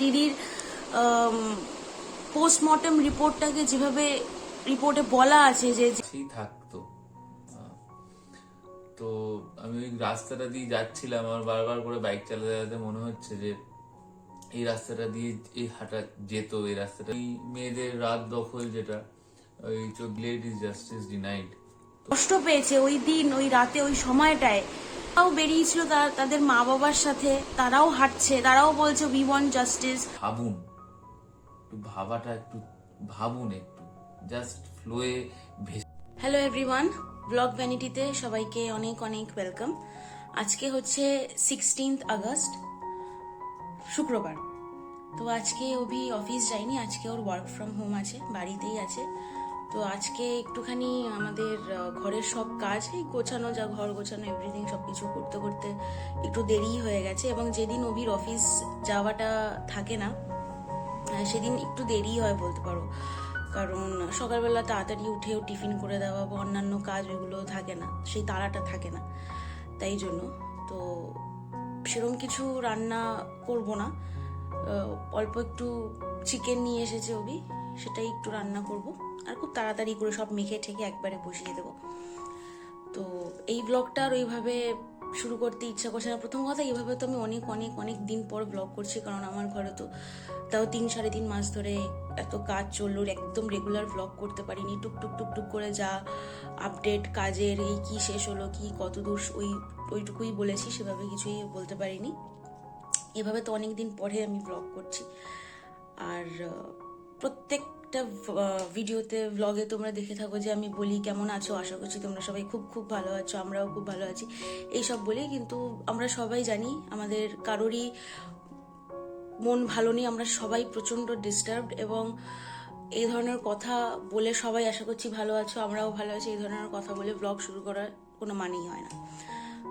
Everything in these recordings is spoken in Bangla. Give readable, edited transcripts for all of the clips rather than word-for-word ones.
দিদির পোস্টমর্টম রিপোর্টটাকে যেভাবে রিপোর্টে বলা আছে যে থাকতো, তো আমি ওই রাস্তাটা দিয়ে যাচ্ছিলাম, আমার বারবার করে বাইক চালাতে চালাতে মনে হচ্ছে যে এই রাস্তাটা দিয়ে এই হাঁটা যেত, এই রাস্তাটা মেয়েদের রাত দখল, যেটা ওই লেট ইজ জাস্টিস ডিনাইড, কষ্ট পেয়েছে ওই দিন, ওই রাতে, ওই সময়টায়। তারাও বেরিয়েছিল তাদের মা বাবার সাথে, তারাও হাঁটছে, তারাও বলছে উই ওয়ান্ট জাস্টিস। ভাবুন, একটু ভাবাটা একটু ভাবুন, একটু জাস্ট ফ্লোয়ে। হ্যালো এভরিওয়ান, ব্লগ ভ্যানিটিতে সবাইকে অনেক অনেক ওয়েলকাম। আজকে হচ্ছে 16 আগস্ট, শুক্রবার। তো আজকে অভি অফিস যায়নি, আজকে ওর ওয়ার্ক ফ্রম হোম আছে, বাড়িতেই আছে। তো আজকে একটুখানি আমাদের ঘরের সব কাজ, এই গোছানো, যা ঘর গোছানো এভরিথিং সবকিছু করতে করতে একটু দেরি হয়ে গেছে। এবং যেদিন অভির অফিস যাওয়াটা থাকে না সেদিন একটু দেরি হয় বলতে পারো, কারণ সকালবেলা তাড়াতাড়ি উঠেও টিফিন করে দেওয়া বা অন্যান্য কাজ ওইগুলো থাকে না, সেই তাড়াটা থাকে না, তাই জন্য তো সেরকম কিছু রান্না করব না। অল্প একটু চিকেন নিয়ে এসেছে অভি, সেটাই একটু রান্না করব, আর খুব তাড়াতাড়ি করে সব মেখে ঠেকে একবারে বসিয়ে দেবো। তো এই ব্লগটা আর ওইভাবে শুরু করতে ইচ্ছা করছে না। প্রথম কথা, এইভাবে তো আমি অনেক অনেক অনেক দিন পর ব্লগ করছি, কারণ আমার ঘরে তো তাও 3-3.5 মাস ধরে এত কাজ চললো, একদম রেগুলার ব্লগ করতে পারিনি। টুকটুক টুকটুক করে যা আপডেট কাজের, এই কি শেষ হলো, কি কত দূর, ওইটুকুই বলেছি, সেভাবে কিছুই বলতে পারিনি। এভাবে তো অনেক দিন পরে আমি ব্লগ করছি। আর প্রত্যেকটা ভিডিওতে, ব্লগে তোমরা দেখে থাকো যে আমি বলি কেমন আছো, আশা করছি তোমরা সবাই খুব খুব ভালো আছো, আমরাও খুব ভালো আছি, এইসব বলি। কিন্তু আমরা সবাই জানি আমাদের কারোরই মন ভালো নেই, আমরা সবাই প্রচণ্ড ডিস্টার্বড, এবং এই ধরনের কথা বলে সবাই আশা করছি ভালো আছো, আমরাও ভালো আছি, এই ধরনের কথা বলে ব্লগ শুরু করার কোনো মানেই হয় না।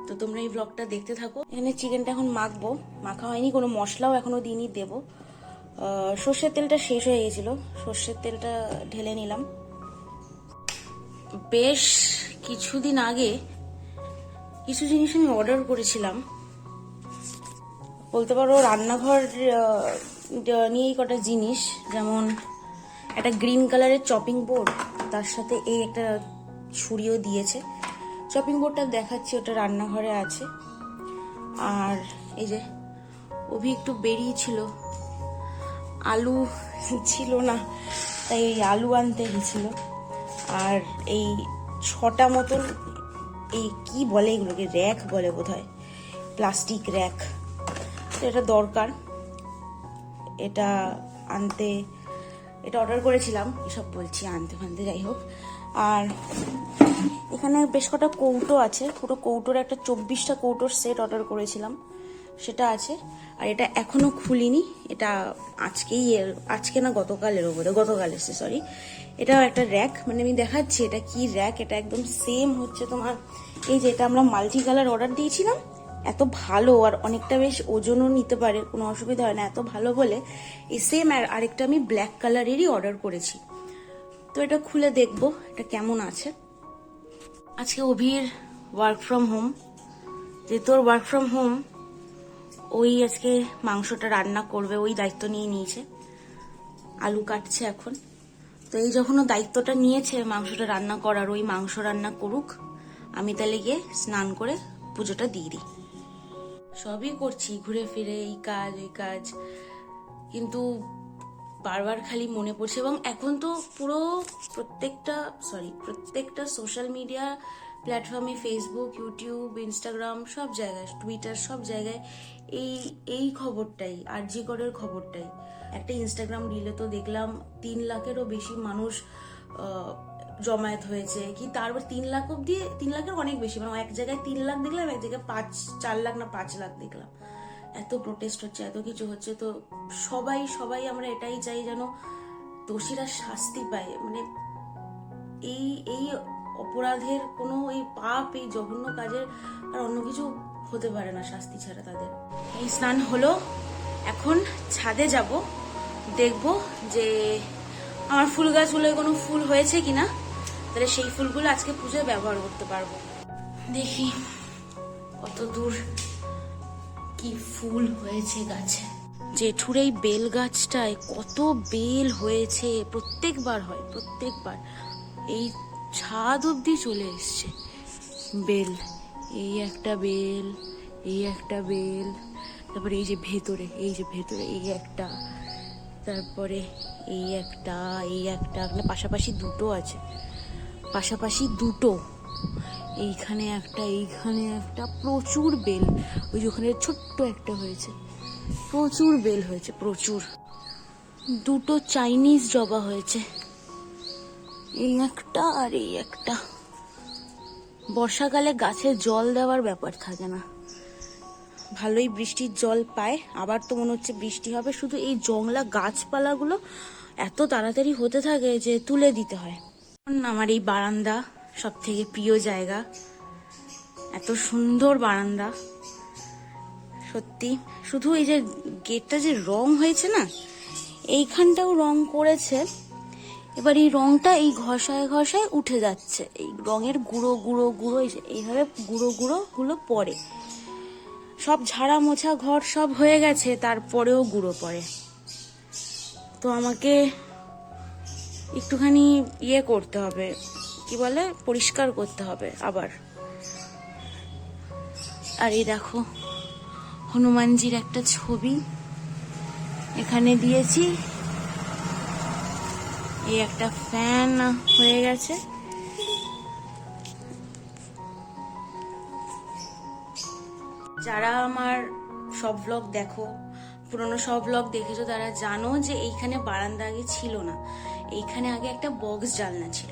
তো তোমরা এই ব্লগটা দেখতে থাকো। এখানে চিকেনটা এখন মাখবো, মাখা হয়নি, কোনো মশলাও এখনো দিইনি, দেবো। সর্ষের তেলটা শেষ হয়ে গেছিল, সর্ষের তেলটা ঢেলে নিলাম। বেশ কিছুদিন আগে কিছু জিনিস আমি অর্ডার করেছিলাম, বলতে পারো রান্নাঘর নিয়েই কটা জিনিস, যেমন একটা গ্রিন কালারের চপিং বোর্ড, তার সাথে এই একটা ছুরিও দিয়েছে। চপিং বোর্ডটা দেখাচ্ছি, ওটা রান্নাঘরে আছে। আর এই যে অভি একটু বেরিয়েছিল, আলু ছিল না, তাই ওই আলু আনতে গেছিল। আর এই 6টা মতন, এই কি বলে এগুলোকে, র্যাক বলে বোধ হয়, প্লাস্টিক র্যাক, তো এটা দরকার, এটা আনতে, এটা অর্ডার করেছিলাম, এসব বলছি আনতে ফানতে, যাই হোক। আর এখানে বেশ কটা কৌটো আছে, পুরো কৌটোর একটা 24টা কৌটোর সেট অর্ডার করেছিলাম, সেটা আছে। আর এটা এখনো খুলিনি, এটা আজকে না গতকাল এর ওপরে, গতকাল এসছে, সরি। এটাও একটা র্যাক, মানে আমি দেখাচ্ছি এটা কি র্যাক, এটা একদম সেম হচ্ছে তোমার এই যে, এটা আমরা মাল্টি কালার অর্ডার দিয়েছিলাম, এত ভালো, আর অনেকটা বেশ ওজনও নিতে পারে, কোনো অসুবিধা হয় না, এত ভালো বলে এই সেম আরেকটা আমি ব্ল্যাক কালারেরই অর্ডার করেছি। তো এটা খুলে দেখবো এটা কেমন আছে। আজকে অভির ওয়ার্ক ফ্রম হোম, যেহেতু ওর ওয়ার্ক ফ্রম হোম, ওই আজকে মাংসটা রান্না করবে, ওই দায়িত্ব নিয়ে নিয়েছে। আলু কাটছে এখন, তো এই যখন ও দায়িত্বটা নিয়েছে মাংসটা রান্না করার, ওই মাংস রান্না করুক, আমি তাহলে গিয়ে স্নান করে পুজোটা দিয়ে দিই। সবই করছি ঘুরে ফিরে, এই কাজ ওই কাজ, কিন্তু বারবার খালি মনে পড়ছে। এবং এখন তো পুরো প্রত্যেকটা সোশ্যাল মিডিয়া প্ল্যাটফর্মে, ফেসবুক, ইউটিউব, ইনস্টাগ্রাম, সব জায়গায়, টুইটার, সব জায়গায় এই খবরটাই, আরজি করের খবরটাই। একটা ইনস্টাগ্রাম রিলে তো দেখলাম 3 লাখেরও বেশি মানুষ জমায়েত হয়েছে, কি তারপর 3 লাখের অনেক বেশি, মানে এক জায়গায় 3 লাখ দেখলাম, এক জায়গায় 4 লাখ না 5 লাখ দেখলাম। এত প্রোটেস্ট হচ্ছে, এত কিছু হচ্ছে, তো সবাই আমরা এটাই চাই যেন দোষীরা শাস্তি পায়, মানে এই অপরাধের কোনো, এই পাপ, এই জঘন্য কাজের আর অন্য কিছু হতে পারে না শাস্তি ছাড়া তাদের। এই স্নান হলো, এখন ছাদে যাব, দেখব যে আমার ফুল গাছগুলোয় কোনো ফুল হয়েছে কিনা, তাহলে সেই ফুলগুলো আজকে পুজোয় ব্যবহার করতে পারবো। দেখি কত দূর কি ফুল হয়েছে গাছে। জেঠুর এই বেল গাছটায় কত বেল হয়েছে, প্রত্যেকবার হয়, প্রত্যেকবার এই ছাদ অব্দি চলে এসছে বেল। এই একটা বেল, এই একটা বেল, তারপরে এই যে ভেতরে, এই যে ভেতরে এই একটা, তারপরে এই একটা, এই একটা, পাশাপাশি দুটো আছে, পাশাপাশি দুটো, এইখানে একটা, এইখানে একটা, প্রচুর বেল। ওই যে ওখানে ছোট্ট একটা হয়েছে, প্রচুর বেল হয়েছে, প্রচুর। দুটো চাইনিজ জবা হয়েছে, এই একটা আর এই একটা। বর্ষাকালে গাছে জল দেওয়ার ব্যাপার থাকে না, ভালোই বৃষ্টির জল পায়। আবার তো মনে হচ্ছে বৃষ্টি হবে, শুধু এই জংলা গাছপালাগুলো এত তাড়াতাড়ি হতে থাকে যে তুলে দিতে হয়। আমার এই বারান্দা সব থেকে প্রিয় জায়গা, এত সুন্দর বারান্দা সত্যি। শুধু এই যে গেটটা যে রং হয়েছে না, এইখানটাও রং করেছে, এবার এই রংটা এই ঘষায় ঘষায় উঠে যাচ্ছে, এই রঙের গুঁড়ো গুঁড়ো গুঁড়ো এইভাবে গুঁড়ো গুঁড়ো গুলো পড়ে। সব ঝাড়া মোছা ঘর সব হয়ে গেছে, তারপরেও গুঁড়ো পড়ে। তো আমাকে একটুখানি ইয়ে করতে হবে, কি বলে, পরিষ্কার করতে হবে আবার। আর এই দেখো হনুমানজির একটা ছবি এখানে দিয়েছি, এই একটা ফ্যান হয়ে গেছে। যারা আমার সব ব্লগ দেখো, পুরনো সব ব্লগ দেখেছো, তারা জানো যে এইখানে বারান্দা আগে ছিল না, এইখানে আগে একটা বক্স জানলা ছিল।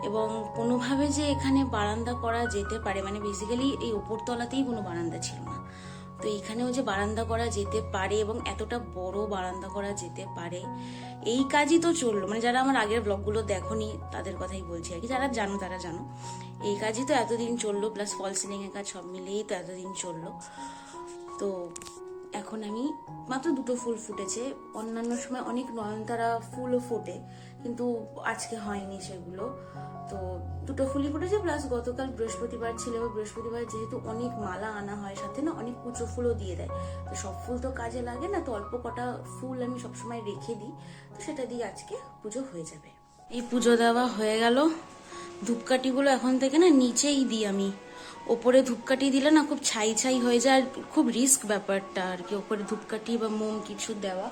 এবং কোনোভাবে যে এখানে বারান্দা করা যেতে পারে, মানে বেসিক্যালি এই ওপরতলাতেই কোনো বারান্দা ছিল না, তো এইখানেও যে বারান্দা করা যেতে পারে এবং এতটা বড় বারান্দা করা যেতে পারে, এই কাজই তো চললো। মানে যারা আমার আগের ব্লগগুলো দেখোনি তাদের কথাই বলছি আর কি, যারা জানো তারা জানো, এই কাজই তো এতদিন চললো, প্লাস ফল সিলিং এর কাজ সব মিলিয়েই তো এতদিন চললো। তো এখন আমি মাত্র দুটো ফুল ফুটেছে, অন্যান্য সময় অনেক নয়নতারা ফুলও ফোটে, কিন্তু আজকে হয়নি সেগুলো। তো দুটো ফুলই ফুটেছে, প্লাস গতকাল বৃহস্পতিবার ছিল, বৃহস্পতিবার যেহেতু অনেক মালা আনা হয়, সাথে না অনেক কুচো ফুলও দিয়ে দেয়, তো সব ফুল তো কাজে লাগে না, তো অল্প কটা ফুল আমি সবসময় রেখে দিই, তো সেটা দিয়ে আজকে পুজো হয়ে যাবে। এই পুজো দেওয়া হয়ে গেল। ধূপকাঠিগুলো এখন থেকে না নিচেই দিই আমি, ওপরে ধূপকাঠি দিলে না খুব ছাই ছাই হয়ে যায়, আর খুব রিস্ক ব্যাপারটা আর কি, ওপরে ধূপকাঠি বা মোম কিছু দেওয়া।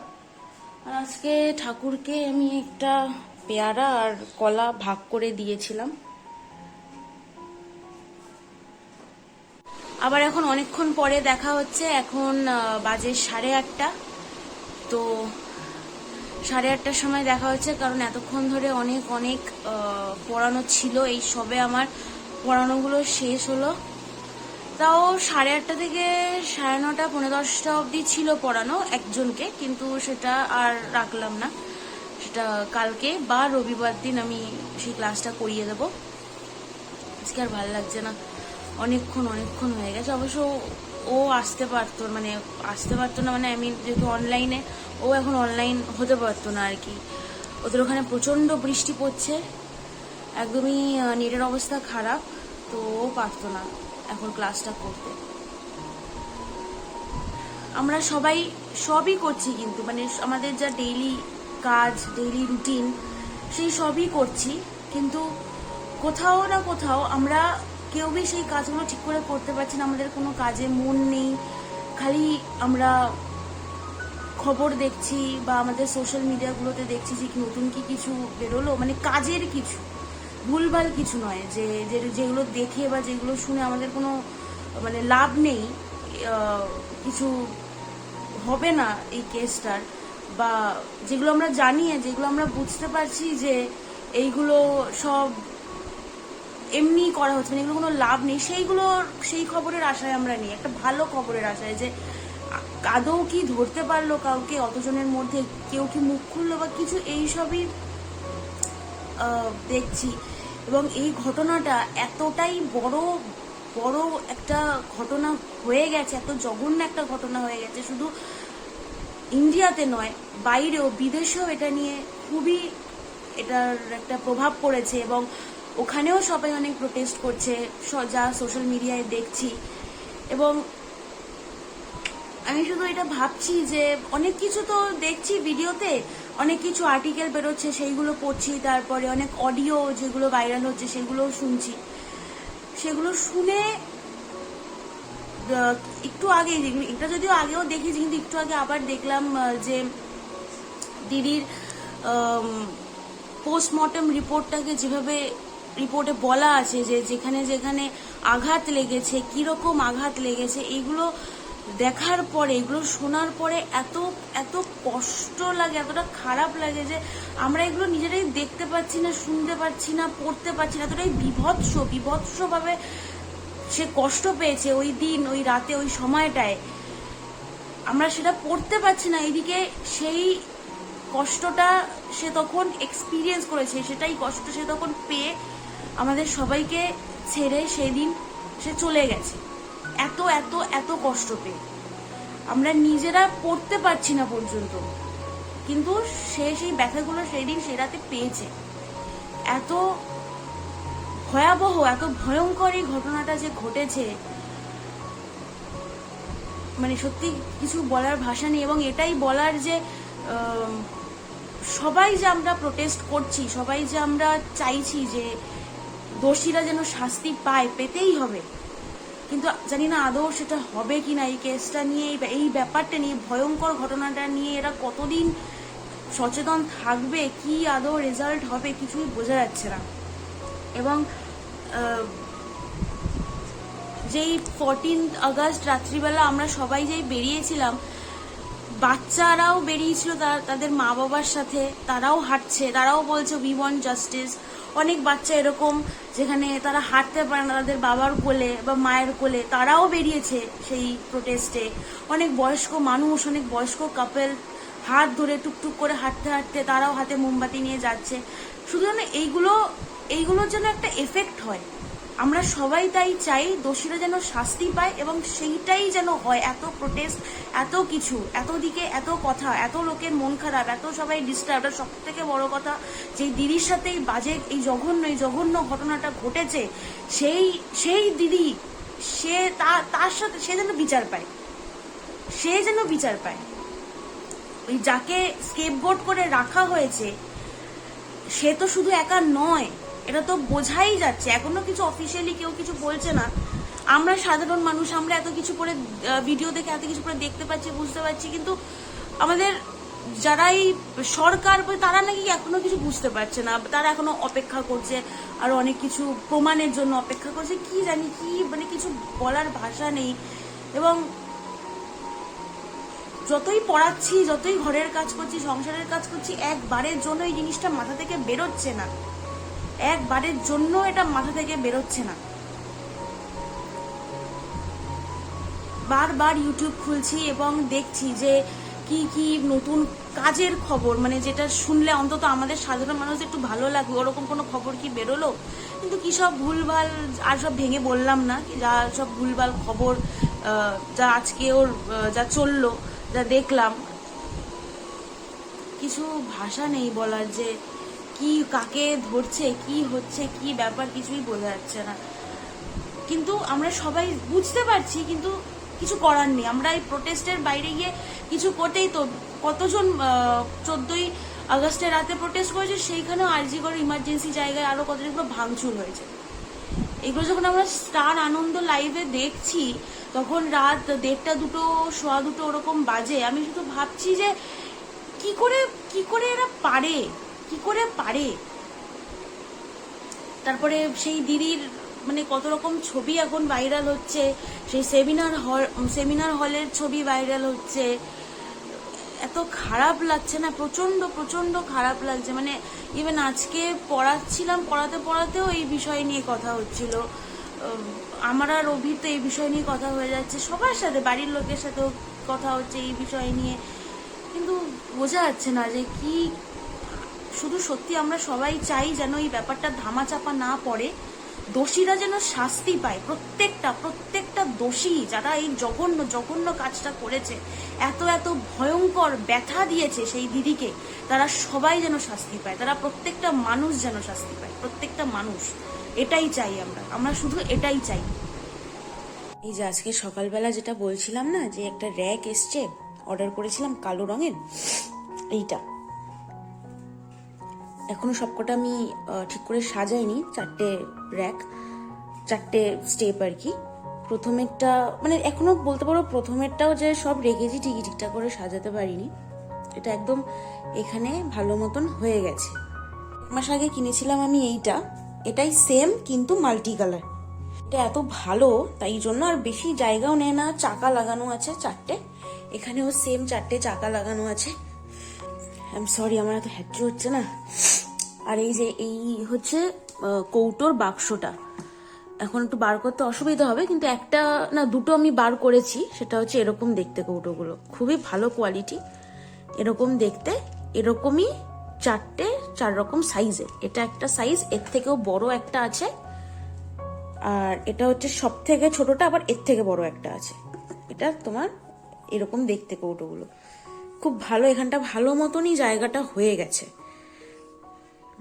আর আজকে ঠাকুরকে আমি একটা পেয়ারা আর কলা ভাগ করে দিয়েছিলাম। আবার এখন অনেকক্ষণ পরে দেখা হচ্ছে, এখন বাজে 8:30। তো 8:30টার সময় দেখা হচ্ছে, কারণ এতক্ষণ ধরে অনেক অনেক পড়ানো ছিল, এই সবে আমার পড়ানোগুলো শেষ হলো। তাও 8:30 থেকে 9:30, 9:45 অবধি ছিল পড়ানো একজনকে, কিন্তু সেটা আর রাখলাম না, সেটা কালকে বা রবিবার দিন আমি সেই ক্লাসটা করিয়ে দেবো। আজকে আর ভালো লাগছে না, অনেকক্ষণ হয়ে গেছে। অবশ্য ও আসতে পারতো, মানে আমি যেহেতু অনলাইনে, ও এখন অনলাইন হতে পারতো না আর কি, ওদের ওখানে প্রচন্ড বৃষ্টি পড়ছে, একদমই নেটের অবস্থা খারাপ, তো ও পারতো না এখন ক্লাসটা করতে। আমরা সবই করছি, কিন্তু মানে আমাদের যা ডেইলি কাজ, ডেইলি রুটিন, সেই সবই করছি, কিন্তু কোথাও না কোথাও আমরা কেউই সেই কাজগুলো ঠিক করে করতে পারছি না, আমাদের কোনো কাজে মন নেই, খালি আমরা খবর দেখছি বা আমাদের সোশ্যাল মিডিয়াগুলোতে দেখছি যে নতুন কি কিছু বেরোলো, মানে কাজের কিছু, ভুলভাল কিছু নয়, যেগুলো দেখে বা যেগুলো শুনে আমাদের কোনো মানে লাভ নেই, কিছু হবে না এই কেসটার, বা যেগুলো আমরা জানি, যেগুলো আমরা বুঝতে পারছি যে এইগুলো সব এমনি করা হচ্ছে, মানে এগুলো কোনো লাভ নেই, সেই খবরের আশায় আমরা নিই, একটা ভালো খবরের আশায়, যে আদৌ কি ধরতে পারলো কাউকে, অতজনের মধ্যে কেউ কি মুখ খুললো বা কিছু, এইসবই দেখছি। এবং এই ঘটনাটা এতটাই বড় একটা ঘটনা হয়ে গেছে, এত জঘন্য একটা ঘটনা হয়ে গেছে, শুধু ইন্ডিয়াতে নয়, বাইরেও, বিদেশেও এটা নিয়ে খুবই এটার একটা প্রভাব পড়েছে, এবং ওখানেও সবাই অনেক প্রোটেস্ট করছে, যা সোশ্যাল মিডিয়ায় দেখছি। এবং আমি শুধু এটা ভাবছি যে অনেক কিছু তো দেখছি ভিডিওতে, অনেক কিছু আর্টিকেল বেরোচ্ছে সেইগুলো পড়ছি, তারপরে অনেক অডিও যেগুলো ভাইরাল হচ্ছে সেগুলোও শুনছি। সেগুলো শুনে একটু আগে, এটা যদিও আগেও দেখেছি কিন্তু একটু আগে আবার দেখলাম যে দিদির পোস্টমর্টম রিপোর্টটাকে যেভাবে রিপোর্টে বলা আছে যে যেখানে যেখানে আঘাত লেগেছে, কিরকম আঘাত লেগেছে, এইগুলো দেখার পরে, এগুলো শোনার পরে এত এত কষ্ট লাগে, এতটা খারাপ লাগে যে আমরা এগুলো নিজেরাই দেখতে পাচ্ছি না, শুনতে পাচ্ছি না, পড়তে পারছি না। এতটাই বিভৎসভাবে সে কষ্ট পেয়েছে ওই দিন, ওই রাতে, ওই সময়টায়। আমরা সেটা পড়তে পারছি না, এদিকে সেই কষ্টটা সে তখন এক্সপিরিয়েন্স করেছে, সেটাই কষ্ট সে তখন পেয়ে আমাদের সবাইকে ছেড়ে সেদিন সে চলে গেছে। এত এত এত কষ্ট পেয়ে আমরা নিজেরা পড়তে পারছি না পর্যন্ত, কিন্তু সে সেই ব্যথাগুলো সেই দিন সে রাতে পেয়েছে। এত ভয়াবহ, এত ভয়ঙ্কর এই ঘটনাটা যে ঘটেছে, মানে সত্যি কিছু বলার ভাষা নেই। এবং এটাই বলার যে সবাই যে আমরা প্রোটেস্ট করছি, সবাই যে আমরা চাইছি যে দোষীরা যেন শাস্তি পায়, পেতেই হবে, কিন্তু জানি না আদৌ সেটা হবে কিনা। এই কেসটা নিয়ে, এই ব্যাপারটা নিয়ে, ভয়ঙ্কর ঘটনাটা নিয়ে এরা কতদিন সচেতন থাকবে, কি আদৌ রেজাল্ট হবে কিছুই বোঝা যাচ্ছে না। এবং যেই 14 আগস্ট রাত্রিবেলা আমরা সবাই যেই বেরিয়েছিলাম, বাচ্চারাও বেরিয়েছিল তাদের মা বাবার সাথে, তারাও হাঁটছে, তারাও বলছে উই ওয়ান্ট জাস্টিস। অনেক বাচ্চা এরকম যেখানে তারা হাঁটতে পারে না, তাদের বাবার কোলে বা মায়ের কোলে, তারাও বেরিয়েছে সেই প্রোটেস্টে। অনেক বয়স্ক মানুষ, অনেক বয়স্ক কাপল হাত ধরে টুকটুক করে হাঁটতে হাঁটতে তারাও হাতে মোমবাতি নিয়ে যাচ্ছে। শুধু যেন এইগুলোর যেন একটা এফেক্ট হয়। আমরা সবাই তাই চাই দোষীরা যেন শাস্তি পায়, এবং সেইটাই যেন হয়। এত প্রোটেস্ট, এত কিছু, এত দিকে এত কথা, এত লোকের মন খারাপ, এত সবাই ডিস্টার্ব। আর সব থেকে বড় কথা, যে দিদির সাথে এই বাজে, এই জঘন্য ঘটনাটা ঘটেছে, সেই দিদি, সে তার সাথে সে যেন বিচার পায়, সে যেন বিচার পায়। ওই যাকে স্কেপগোট করে রাখা হয়েছে সে তো শুধু একা নয়, এটা তো বোঝাই যাচ্ছে। এখনো কিছু অফিসিয়ালি কেউ কিছু বলছে না। আমরা সাধারণ মানুষ, আমরা এত কিছু করে ভিডিও দেখে এত কিছু করে দেখতে পাচ্ছি, বুঝতে পারছি, কিন্তু আমাদের যারা এই সরকার, তারা নাকি এখনো কিছু বুঝতে পারছে না। তারা এখনো অপেক্ষা করছে, আর অনেক কিছু প্রমাণের জন্য অপেক্ষা করছে। কি জানি কি, মানে কিছু বলার ভাষা নেই। এবং যতই পড়াচ্ছি, যতই ঘরের কাজ করছি, সংসারের কাজ করছি, একবারের জন্য এই জিনিসটা মাথা থেকে বেরোচ্ছে না, একবারের জন্য এটা মাথা থেকে বেরোচ্ছে না। বারবার ইউটিউব খুলছি এবং দেখছি যে কি কি নতুন কাজের খবর, মানে যেটা শুনলে অন্তত আমাদের সাধারণ মানুষ একটু ভালো লাগবে, ওরকম কোনো খবর কি বেরোলো? কিন্তু কি সব ভুলভাল, আর সব ভেঙে বললাম না, যা সব ভুলভাল খবর, যা আজকে ওর যা চললো, যা দেখলাম, কিছু ভাষা নেই বলার যে কি কাকে ধরছে, কি হচ্ছে, কি ব্যাপার, কিছুই বোঝা যাচ্ছে না। কিন্তু আমরা সবাই বুঝতে পারছি, কিন্তু কিছু করার নেই। আমরা এই প্রোটেস্টের বাইরে গিয়ে কিছু করতেই তো, কতজন 14ই আগস্টের রাতে প্রোটেস্ট করেছে, সেইখানেও আরজি করে ইমার্জেন্সি জায়গায় আরো কতগুলো ভাঙচুর হয়েছে। এগুলো যখন আমরা স্টার আনন্দ লাইভে দেখছি, তখন রাত 1:30, 2, 2:15 ওরকম বাজে। আমি শুধু ভাবছি যে কি করে এরা পারে, কি করে পারে। তারপরে সেই দিদির মানে কত রকম ছবি এখন ভাইরাল হচ্ছে, সেই সেমিনার হলের ছবি ভাইরাল হচ্ছে। এত খারাপ লাগছে না, প্রচন্ড খারাপ লাগছে। মানে ইভেন আজকে পড়াচ্ছিলাম, পড়াতেও এই বিষয় নিয়ে কথা হচ্ছিল। আমার আর অভির তো এই বিষয় নিয়ে কথা হয়ে যাচ্ছে, সবার সাথে, বাড়ির লোকের সাথেও কথা হচ্ছে এই বিষয় নিয়ে। কিন্তু বোঝা যাচ্ছে না যে কি। শুধু সত্যি আমরা সবাই চাই যেন এই ব্যাপারটা ধামাচাপা না পড়ে, দোষীরা যেন শাস্তি পায়। প্রত্যেকটা দোষী যারা এই জঘন্য কাজটা করেছে, এত ভয়ঙ্কর ব্যথা দিয়েছে সেই দিদিকে, তারা সবাই যেন শাস্তি পায়। তারা প্রত্যেকটা মানুষ যেন শাস্তি পায়, প্রত্যেকটা মানুষ। এটাই চাই আমরা শুধু এটাই চাই। এই যে আজকে সকালবেলা যেটা বলছিলাম না, যে একটা র্যাক এসছে, অর্ডার করেছিলাম কালো রঙের, এইটা এখনো সবকটা আমি ঠিক করে সাজাইনি। 4টে র্যাক, 4টে স্টেপ আর কি। প্রথমেরটা মানে এখনো বলতে পারো প্রথমেরটাও যে সব রেখেছি ঠিকই, ঠিকঠাক করে সাজাতে পারিনি। এটা একদম এখানে ভালো মতন হয়ে গেছে। 1 মাস আগে কিনেছিলাম আমি এইটা, এটাই সেম কিন্তু মাল্টি কালার। এটা এত ভালো তাই জন্য, আর বেশি জায়গাও নেয় না। চাকা লাগানো আছে 4টে, এখানেও সেম 4টে চাকা লাগানো আছে। আই এম সরি, আমার এত হ্যাচু হচ্ছে না। আর এই যে এই হচ্ছে কৌটোর বাক্সটা, এখন একটু বার করতে অসুবিধা হবে, কিন্তু একটা না দুটো আমি বার করেছি। সেটা হচ্ছে এরকম দেখতে, কৌটোগুলো খুবই ভালো কোয়ালিটি, এরকম দেখতে, এরকমই 4 রকম সাইজের। এটা একটা সাইজ, এর থেকেও বড় একটা আছে, আর এটা হচ্ছে সব থেকে ছোটটা, আবার এর থেকে বড় একটা আছে। এটা তোমার এরকম দেখতে কৌটোগুলো খুব ভালো। এখানটা ভালো মতনই জায়গাটা হয়ে গেছে,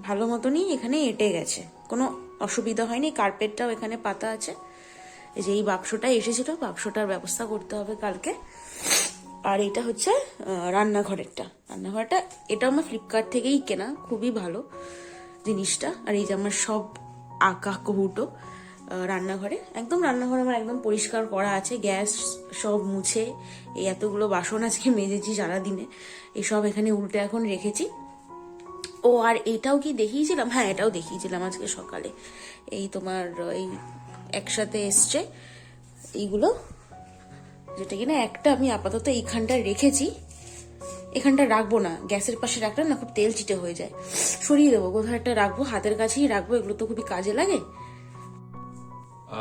ভালো মতনই এখানে এঁটে গেছে, কোনো অসুবিধা হয়নি। কার্পেটটাও এখানে পাতা আছে। এই যে এই বাক্সটা এসেছিল, বাক্সটার ব্যবস্থা করতে হবে কালকে। আর এটা হচ্ছে রান্নাঘরটা, এটা আমার ফ্লিপকার্ট থেকেই কেনা, খুবই ভালো জিনিসটা। আর এই যে আমার সব আঁকা কৌটো রান্নাঘরে, রান্নাঘর আমার একদম পরিষ্কার করা আছে, গ্যাস সব মুছে, এই এতগুলো বাসন আজকে মেজেছি সারাদিনে, এসব এখানে উল্টে এখন রেখেছি। ও আর এটাও কি দেখিয়েছিলাম? হ্যাঁ, এটাও দেখিয়েছিলাম আজকে সকালে। এই তোমার এই একসাথে এসছে এইগুলো, যেটা কিনা একটা আমি আপাতত এইখানটা রেখেছি। এখানটা রাখবো না, গ্যাসের পাশে রাখলে না খুব তেল চিটে হয়ে যায়, সরিয়ে দেবো। কোথাও একটা রাখবো, হাতের কাছেই রাখবো, এগুলো তো খুবই কাজে লাগে।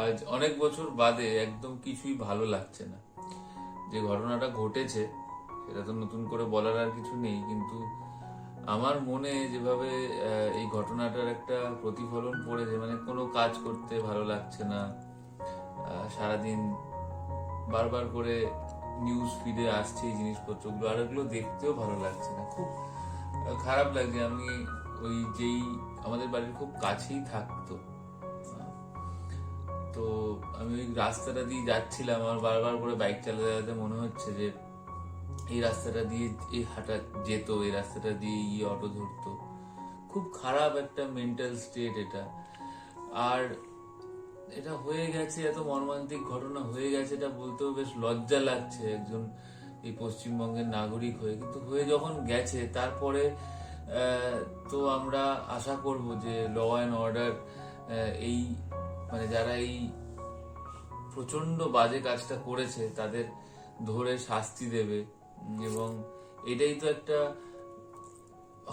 আজ অনেক বছর বাদে একদম কিছুই ভালো লাগছে না। যে ঘটনাটা ঘটেছে সেটা তো নতুন করে বলার আর কিছু নেই, কিন্তু আমার মনে যেভাবে এই ঘটনাটার একটা প্রতিফলন পড়েছে, মানে কোনো কাজ করতে ভালো লাগছে না। সারাদিন বারবার করে নিউজ ফিডে আসছে এই জিনিসপত্রগুলো, আর এগুলো দেখতেও ভালো লাগছে না, খুব খারাপ লাগছে। আমি যেই আমাদের বাড়ির খুব কাছেই থাকতো, তো আমি ওই রাস্তাটা দিয়ে যাচ্ছিলাম, আমার বারবার করে বাইক চালাতে চালাতে মনে হচ্ছে যে এই রাস্তাটা দিয়ে এই হাঁটা যেত, এই রাস্তাটা দিয়ে অটো ধরতো। খুব খারাপ একটা মেন্টাল স্টেট এটা। আর এটা হয়ে গেছে, এত মর্মান্তিক ঘটনা হয়ে গেছে, এটা বলতেও বেশ লজ্জা লাগছে একজন এই পশ্চিমবঙ্গের নাগরিক হয়ে। কিন্তু হয়ে যখন গেছে তারপরে তো আমরা আশা করব যে ল অ্যান্ড অর্ডার এই মানে যারা এই প্রচন্ড বাজে কাজটা করেছে তাদের ধরে শাস্তি দেবে, এবং এটাই তো একটা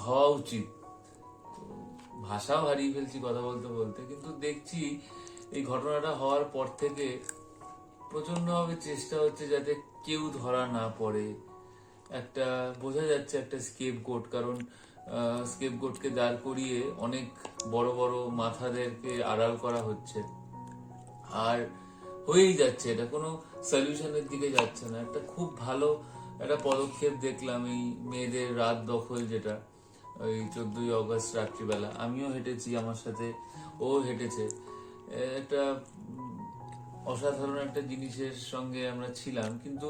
হওয়া উচিত। ভাষাও হারিয়ে ফেলছি কথা বলতে বলতে, কিন্তু দেখছি এই ঘটনাটা হওয়ার পর থেকে প্রচন্ডভাবে চেষ্টা হচ্ছে যাতে কেউ ধরা না পড়ে। একটা বোঝা যাচ্ছে একটা স্কেপগোট, কারণ স্কেপগোটকে দাঁড় করিয়ে অনেক বড় বড় মাথাদেরকে আড়াল করা হচ্ছে, আর হয়েই যাচ্ছে, এটা কোনো সলিউশনের দিকে যাচ্ছে না। একটা খুব ভালো একটা পদক্ষেপ দেখলাম, এই মেয়েদের রাত দখল, যেটা ওই 14ই অগস্ট রাত্রিবেলা আমিও হেঁটেছি, আমার সাথে ও হেঁটেছে। একটা অসাধারণ একটা জিনিসের সঙ্গে আমরা ছিলাম, কিন্তু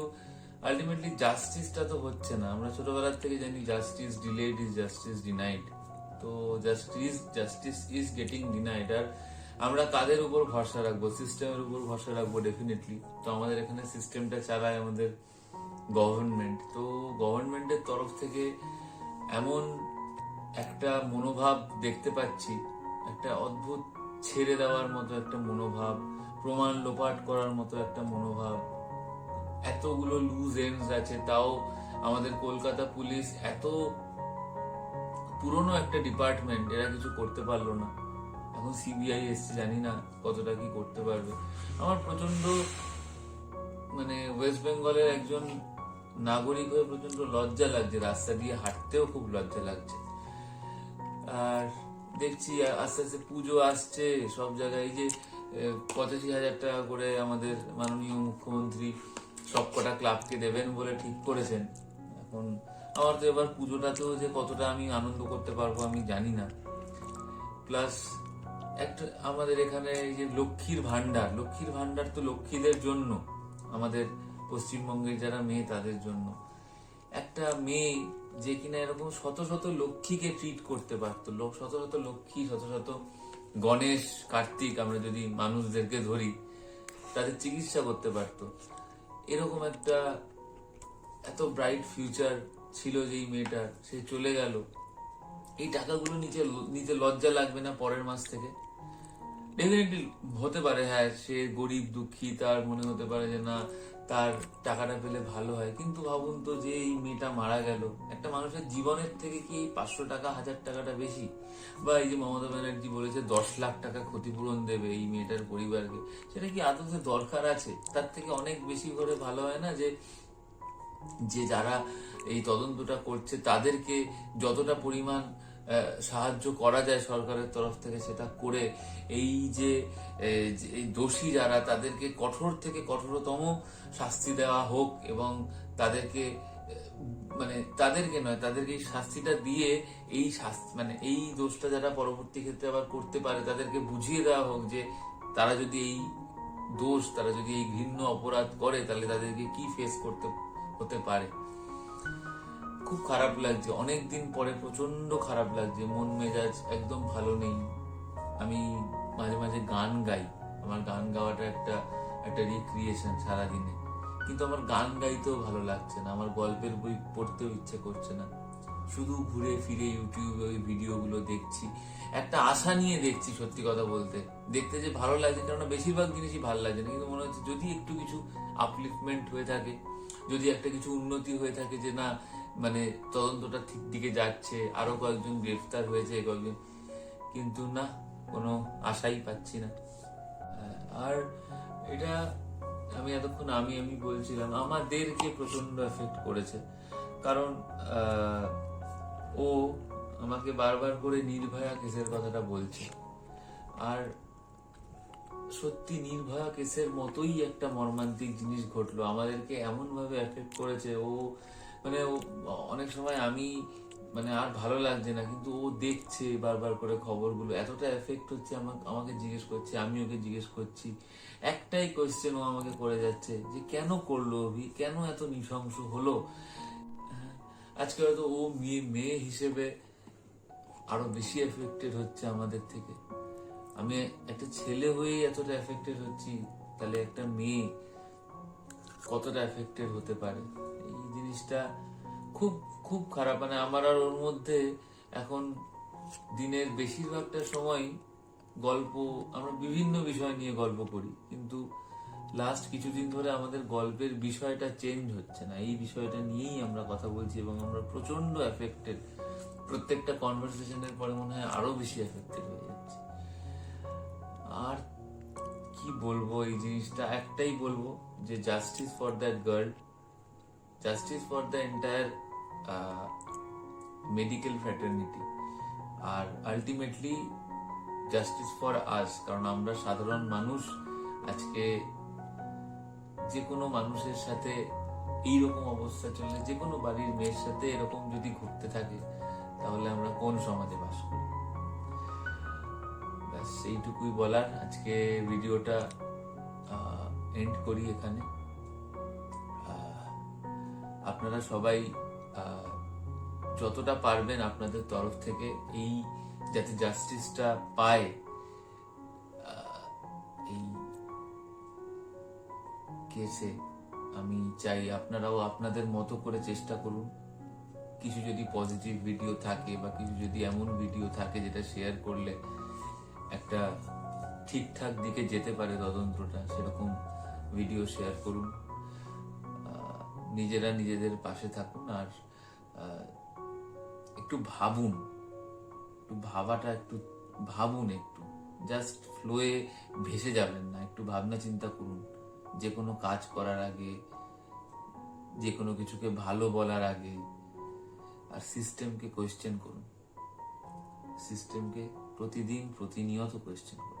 আলটিমেটলি জাস্টিসটা তো হচ্ছে না। আমরা ছোটবেলার থেকে জানি justice delayed is justice denied. তো জাস্টিস ইজ গেটিং ডিনাইড। আর আমরা কাদের উপর ভরসা রাখবো? সিস্টেমের উপর ভরসা রাখবো ডেফিনেটলি। তো আমাদের এখানে সিস্টেমটা চালায় আমাদের গভর্নমেন্ট। তো গভর্নমেন্টের তরফ থেকে এমন একটা মনোভাব দেখতে পাচ্ছি, একটা অদ্ভুত ছেড়ে দেওয়ার মতো একটা মনোভাব, প্রমাণ লোপাট করার মতো একটা মনোভাব। এতগুলো লুজ এন্ডস আছে, তাও আমাদের কলকাতা পুলিশ এত পুরনো একটা ডিপার্টমেন্ট, এরা কিছু করতে পারলো না। এখন সিবিআই এসছে, জানি না কতটা কি করতে পারবে। আমার প্রচন্ড মানে ওয়েস্ট বেঙ্গলের একজন নাগরিক হয়ে প্রচন্ড লজ্জা লাগছে, রাস্তা দিয়ে হাঁটতেও খুব লজ্জা লাগছে। আর দেখছি আস্তে আস্তে পুজো আসছে সব জায়গায়, যে 85,000 টাকা করে আমাদের মাননীয় মুখ্যমন্ত্রী সবকটা ক্লাবকে দেবেন বলে ঠিক করেছেন। এখন আমার তো এবার পুজোটাতেও যে কতটা আমি আনন্দ করতে পারবো আমি জানি না। প্লাস একটা আমাদের এখানে এই যে লক্ষ্মীর ভান্ডার তো লক্ষ্মীদের জন্য, আমাদের পশ্চিমবঙ্গের যারা মেয়ে তাদের জন্য। একটা মেয়ে যে কিনা এরকম শত শত লক্ষ্মীকে ট্রিট করতে পারতো, শত শত লক্ষ্মী, শত শত গণেশ, কার্তিক, আমরা যদি মানুষদেরকে ধরি, তাদের চিকিৎসা করতে পারতো। এরকম একটা এত ব্রাইট ফিউচার ছিল যেই মেয়েটার, সে চলে গেল। এই টাকাগুলো নিতে লজ্জা লাগবে না পরের মাস থেকে? ডেফিনেটলি হতে পারে, হ্যাঁ সে গরিব দুঃখী, তার মনে হতে পারে যে না তার টাকাটা পেলে ভালো হয়, কিন্তু ভাবুন তো যে এই মেয়েটা মারা গেল, একটা মানুষের জীবনের থেকে কি 500 টাকা 1000 টাকাটা বেশি? বা এই যে মমতা ব্যানার্জি বলেছে 10 লাখ টাকা ক্ষতিপূরণ দেবে এই মেয়েটার পরিবারকে, সেটা কি আদতে দরকার আছে? তার থেকে অনেক বেশি করে ভালো হয় না যে যারা এই তদন্তটা করছে তাদেরকে যতটা পরিমাণ সাহায্য করা যায় সরকারের তরফ থেকে সেটা করে, এই যে এই দোষী যারা তাদেরকে কঠোর থেকে কঠোরতম শাস্তি দেওয়া হোক, এবং তাদেরকে তাদেরকে এই শাস্তিটা দিয়ে এই শাস্তি এই দোষটা যারা পরবর্তী ক্ষেত্রে আবার করতে পারে তাদেরকে বুঝিয়ে দেওয়া হোক যে তারা যদি এই ঘৃণ্য অপরাধ করে তাহলে তাদেরকে কি ফেস করতে হতে পারে। খুব খারাপ লাগছে, অনেকদিন পরে প্রচন্ড খারাপ লাগছে, মন মেজাজ একদম ভালো নেই। আমি মাঝে মাঝে গান গাই, আমার গান গাওয়াটা একটা রিক্রিয়েশন সারাদিনে, কিন্তু আমার গান গাইতেও ভালো লাগছে না, আমার গল্পের বই পড়তেও ইচ্ছে করছে না। শুধু ঘুরে ফিরে ইউটিউবে ওই ভিডিওগুলো দেখছি, একটা আশা নিয়ে দেখছি। সত্যি কথা বলতে দেখতে যে ভালো লাগছে, কারণ বেশিরভাগ জিনিসই ভালো লাগছে না, কিন্তু মনে হচ্ছে যদি একটু কিছু আপলিফমেন্ট হয়ে থাকে, যদি একটা কিছু উন্নতি হয়ে থাকে, যে না তদন্তটা ঠিক দিকে যাচ্ছে, আরো কয়েকজন গ্রেফতার হয়েছে কয়েকজন, কিন্তু না, কোনো আশাই পাচ্ছি না। আর এটা আমি এতক্ষণ আমি বলছিলাম, আমাদেরকে প্রচন্ড এফেক্ট করেছে, কারণ ও আমাকে বারবার করে নির্ভয়া কেসের কথাটা বলছে, আর সত্যি নির্ভয়া কেসের মতোই একটা মর্মান্তিক জিনিস ঘটলো, আমাদেরকে এমন ভাবে এফেক্ট করেছে। ও অনেক সময় আমি আর ভালো লাগছে না, কিন্তু ও দেখছে বারবার করে খবরগুলো, এতটা এফেক্ট হচ্ছে, আমাকে জিজ্ঞেস করছে, আমি ওকে জিজ্ঞেস করছি, একটাই কোয়েশ্চেন ও আমাকে করে যাচ্ছে যে কেন করলো অভি, কেন এত নৃশংস হলো। আজকে হয়তো ও মেয়ে হিসেবে আরো বেশি এফেক্টেড হচ্ছে আমাদের থেকে। আমি একটা ছেলে হয়ে এতটা এফেক্টেড হচ্ছি, তাহলে একটা মেয়ে কতটা এফেক্টেড হতে পারে? এই জিনিসটা খুব খুব খারাপ। আমার আর ওর মধ্যে এখন দিনের বেশিরভাগটা সময় আমরা বিভিন্ন বিষয় নিয়ে গল্প করি, কিন্তু লাস্ট কিছুদিন ধরে আমাদের গল্পের বিষয়টা চেঞ্জ হচ্ছে না, এই বিষয়টা নিয়েই আমরা কথা বলছি, এবং আমরা প্রচন্ড এফেক্টেড। প্রত্যেকটা কনভারসেশনের পরে মনে হয় আরো বেশি এফেক্টেড হয়ে যাচ্ছে। আর কি বলবো, এই জিনিসটা একটাই বলবো যে justice for that girl, justice for the entire medical fraternity, আর আলটিমেটলি জাস্টিস ফর আস, কারণ আমরা সাধারণ মানুষ। আজকে যে কোনো মানুষের সাথে এইরকম অবস্থা চললে, যে কোনো বাড়ির মেয়ের সাথে এরকম যদি ঘটতে থাকে, তাহলে আমরা কোন সমাজে বাস করি? ব্যাস এইটুকুই বলার। আজকে ভিডিওটা এন্ড করি এখানে। আপনারা সবাই যতটা পারবেন আপনাদের তরফ থেকে এই যাতে জাস্টিসটা পায়, এই কেসে আমি চাই আপনারাও আপনাদের মতো করে চেষ্টা করুন। কিছু যদি পজিটিভ ভিডিও থাকে বা কিছু যদি এমন ভিডিও থাকে যেটা শেয়ার করলে একটা ঠিকঠাক দিকে যেতে পারে তদন্তটা, সেরকম ভিডিও শেয়ার করুন। নিজেরা নিজেদের পাশে থাকুন, আর একটু ভাবুন, একটু ভাবুন, একটু জাস্ট ফ্লোয়ে ভেসে যাবেন না, একটু ভাবনা চিন্তা করুন। যে কোনো কাজ করার আগে, যে কোনো কিছুকে ভালো বলার আগে, আর সিস্টেমকে কোয়েশ্চেন করুন, সিস্টেমকে প্রতিদিন প্রতিনিয়ত কোয়েশ্চেন করুন।